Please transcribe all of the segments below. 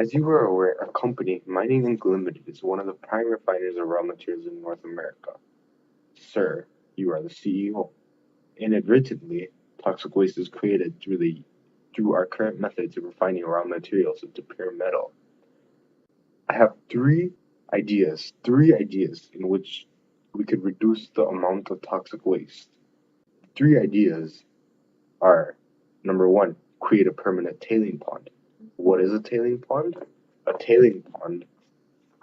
As you are aware, our company, Mining Inc. Limited, is one of the prime refiners of raw materials in North America. Sir, you are the CEO. Inadvertently, toxic waste is created through our current methods of refining raw materials into pure metal. I have three ideas in which we could reduce the amount of toxic waste. Three ideas are: number one, create a permanent tailing pond. What is a tailing pond? A tailing pond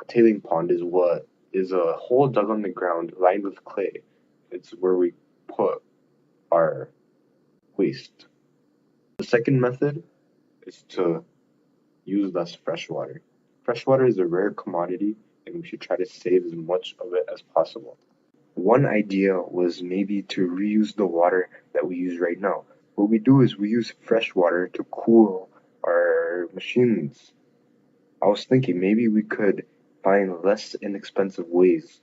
A tailing pond is a hole dug on the ground lined with clay. It's where we put our waste. The second method is to use less fresh water. Fresh water is a rare commodity and we should try to save as much of it as possible. One idea was maybe to reuse the water that we use right now. What we do is we use fresh water to cool our machines. I was thinking maybe we could find less inexpensive ways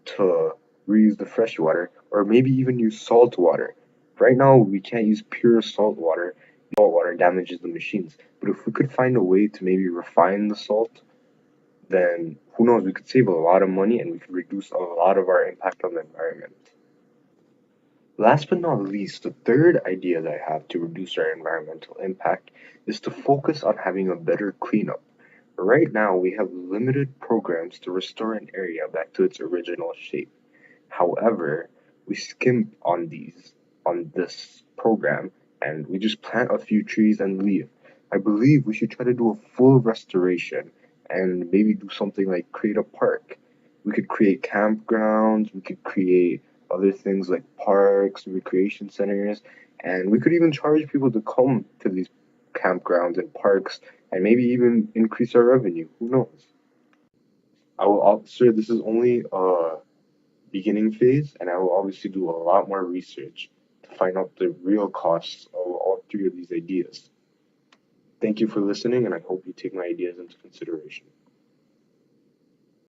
to reuse the fresh water, or maybe even use salt water. Right now, we can't use pure salt water. Salt water damages the machines. But if we could find a way to maybe refine the salt, then who knows, we could save a lot of money and we could reduce a lot of our impact on the environment. Last but not least, the third idea that I have to reduce our environmental impact is to focus on having a better cleanup. Right now, we have limited programs to restore an area back to its original shape. However, we skimp on this program and we just plant a few trees and leave. I believe we should try to do a full restoration and maybe do something like create a park. We could create campgrounds, we could create other things like parks, recreation centers, and we could even charge people to come to these campgrounds and parks and maybe even increase our revenue. Who knows? Sir, this is only a beginning phase, and I will obviously do a lot more research to find out the real costs of all three of these ideas. Thank you for listening, and I hope you take my ideas into consideration.